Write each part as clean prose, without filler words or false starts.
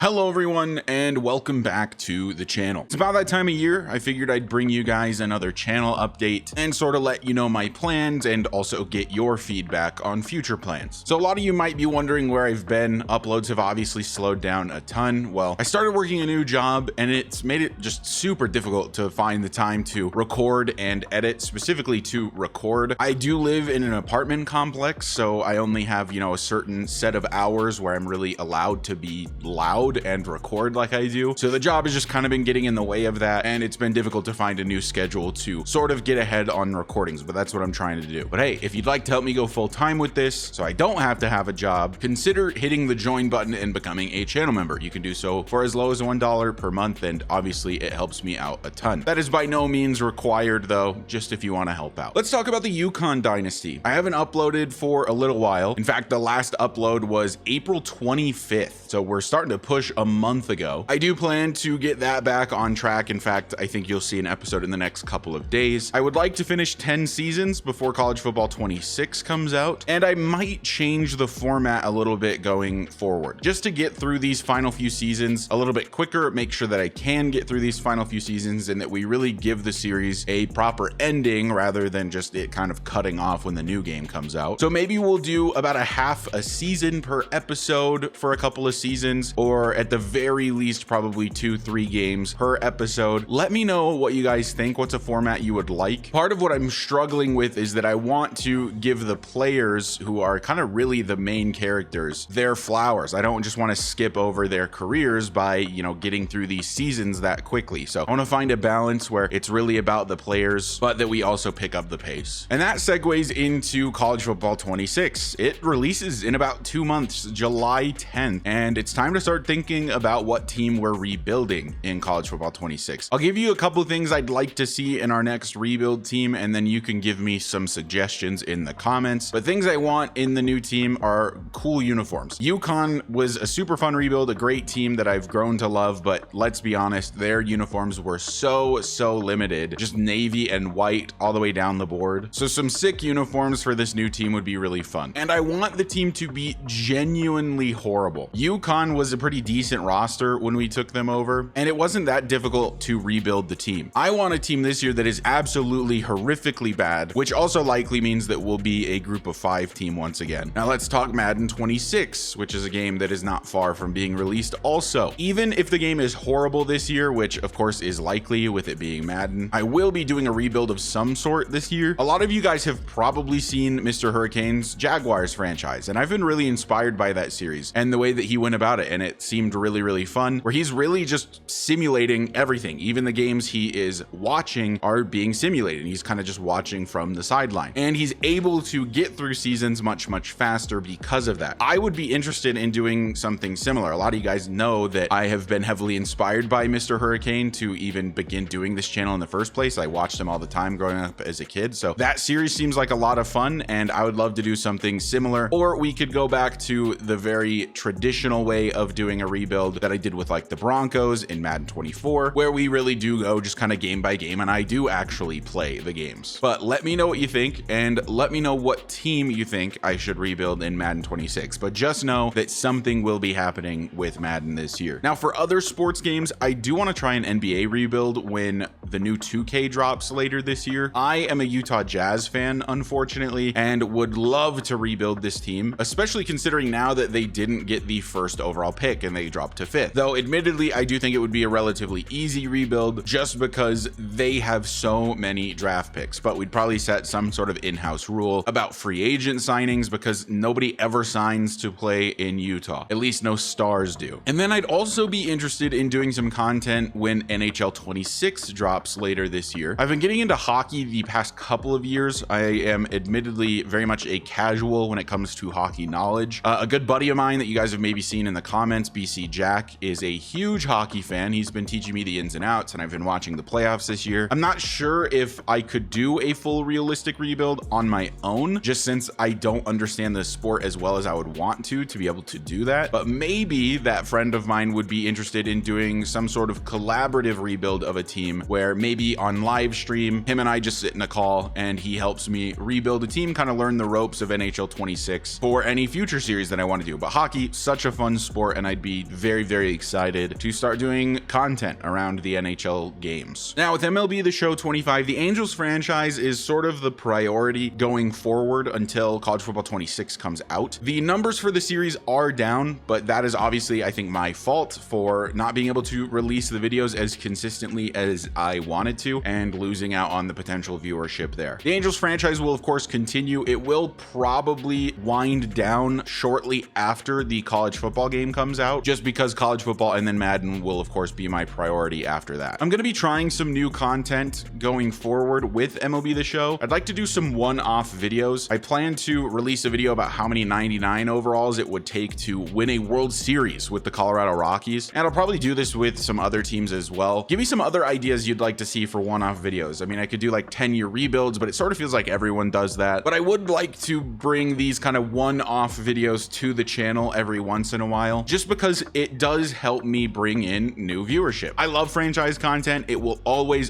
Hello everyone and welcome back to the channel. It's about that time of year. I figured I'd bring you guys another channel update and sort of let you know my plans and also get your feedback on future plans. So a lot of you might be wondering where I've been. Uploads have obviously slowed down a ton. Well, I started working a new job and it's made it just super difficult to find the time to record and edit, specifically to record. I do live in an apartment complex, so I only have, a certain set of hours where I'm really allowed to be loud and record like I do. So the job has just kind of been getting in the way of that, and it's been difficult to find a new schedule to sort of get ahead on recordings, but that's what I'm trying to do. But hey, if you'd like to help me go full time with this so I don't have to have a job, consider hitting the join button and becoming a channel member. You can do so for as low as $1 per month, and obviously it helps me out a ton. That is by no means required though, just if you want to help out. Let's talk about the Yukon dynasty. I haven't uploaded for a little while. In fact, the last upload was April 25th. So we're starting to push a month ago. I do plan to get that back on track. In fact, I think you'll see an episode in the next couple of days. I would like to finish 10 seasons before College Football 26 comes out, and I might change the format a little bit going forward, just to get through these final few seasons a little bit quicker, make sure that I can get through these final few seasons and that we really give the series a proper ending rather than just it kind of cutting off when the new game comes out. So maybe we'll do about a half a season per episode for a couple of seasons, or at the very least probably 2-3 games per episode. Let me know what you guys think. What's a format you would like? Part of what I'm struggling with is that I want to give the players who are kind of really the main characters their flowers. I don't just want to skip over their careers by, getting through these seasons that quickly. So I want to find a balance where it's really about the players, but that we also pick up the pace. And that segues into College Football 26. It releases in about 2 months, July 10th, and it's time to start thinking about what team we're rebuilding in College Football 26. I'll give you a couple of things I'd like to see in our next rebuild team, and then you can give me some suggestions in the comments. But things I want in the new team are cool uniforms. Yukon was a super fun rebuild, a great team that I've grown to love, but let's be honest, their uniforms were so limited, just navy and white all the way down the board. So some sick uniforms for this new team would be really fun. And I want the team to be genuinely horrible. Yukon was a pretty decent roster when we took them over, and it wasn't that difficult to rebuild the team. I want a team this year that is absolutely horrifically bad, which also likely means that we'll be a group of 5 team once again. Now let's talk Madden 26, which is a game that is not far from being released also. Even if the game is horrible this year, which of course is likely with it being Madden, I will be doing a rebuild of some sort this year. A lot of you guys have probably seen Mr. Hurricane's Jaguars franchise, and I've been really inspired by that series and the way that he went about it, and it seemed really fun, where he's really just simulating everything. Even the games he is watching are being simulated. He's kind of just watching from the sideline, and he's able to get through seasons much faster because of that. I would be interested in doing something similar. A lot of you guys know that I have been heavily inspired by Mr. Hurricane to even begin doing this channel in the first place. I watched him all the time growing up as a kid, so that series seems like a lot of fun, and I would love to do something similar. Or we could go back to the very traditional way of doing a rebuild that I did with like the Broncos in Madden 24, where we really do go just kind of game by game, and I do actually play the games. But let me know what you think, and let me know what team you think I should rebuild in Madden 26. But just know that something will be happening with Madden this year. Now for other sports games, I do want to try an NBA rebuild when the new 2K drops later this year. I am a Utah Jazz fan, unfortunately, and would love to rebuild this team, especially considering now that they didn't get the first overall pick and they dropped to 5th. Though admittedly, I do think it would be a relatively easy rebuild just because they have so many draft picks, but we'd probably set some sort of in-house rule about free agent signings because nobody ever signs to play in Utah. At least no stars do. And then I'd also be interested in doing some content when NHL 26 drops later this year. I've been getting into hockey the past couple of years. I am admittedly very much a casual when it comes to hockey knowledge. A good buddy of mine that you guys have maybe seen in the comments, BC Jack, is a huge hockey fan. He's been teaching me the ins and outs, and I've been watching the playoffs this year. I'm not sure if I could do a full realistic rebuild on my own, just since I don't understand the sport as well as I would want to be able to do that. But maybe that friend of mine would be interested in doing some sort of collaborative rebuild of a team where where maybe on live stream, him and I just sit in a call and he helps me rebuild a team, kind of learn the ropes of NHL 26 for any future series that I want to do. But hockey, such a fun sport, and I'd be very, very excited to start doing content around the NHL games. Now, with MLB The Show 25, the Angels franchise is sort of the priority going forward until College Football 26 comes out. The numbers for the series are down, but that is obviously, I think, my fault for not being able to release the videos as consistently as I wanted to and losing out on the potential viewership there. The Angels franchise will, of course, continue. It will probably wind down shortly after the college football game comes out, just because college football and then Madden will, of course, be my priority after that. I'm going to be trying some new content going forward with MLB The Show. I'd like to do some one-off videos. I plan to release a video about how many 99 overalls it would take to win a World Series with the Colorado Rockies, and I'll probably do this with some other teams as well. Give me some other ideas you'd like to see for one-off videos. I mean, I could do like 10-year rebuilds, but it sort of feels like everyone does that. But I would like to bring these kind of one-off videos to the channel every once in a while, just because it does help me bring in new viewership. I love franchise content. It will always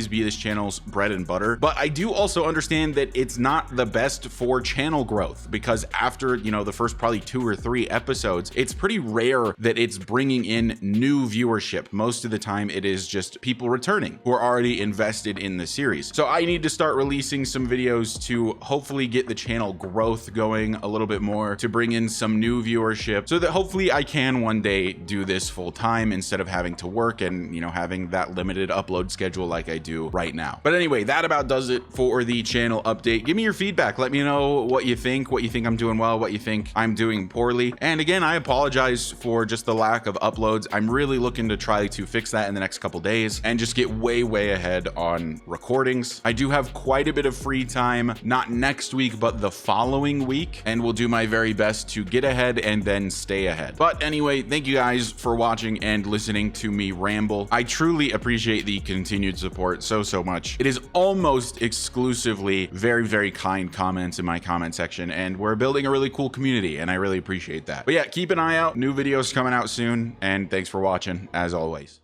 be this channel's bread and butter, but I do also understand that it's not the best for channel growth, because after, you know, the first probably 2 or 3 episodes, it's pretty rare that it's bringing in new viewership. Most of the time it is just people returning who are already invested in the series. So I need to start releasing some videos to hopefully get the channel growth going a little bit more, to bring in some new viewership, so that hopefully I can one day do this full time instead of having to work and, you know, having that limited upload schedule like I do right now. But anyway, that about does it for the channel update. Give me your feedback. Let me know what you think I'm doing well, what you think I'm doing poorly. And again, I apologize for just the lack of uploads. I'm really looking to try to fix that in the next couple days and just get way ahead on recordings. I do have quite a bit of free time, not next week, but the following week, and will do my very best to get ahead and then stay ahead. But anyway, thank you guys for watching and listening to me ramble. I truly appreciate the continued support so much. It is almost exclusively very kind comments in my comment section, and we're building a really cool community, and I really appreciate that. But yeah, keep an eye out. New videos coming out soon, and thanks for watching as always.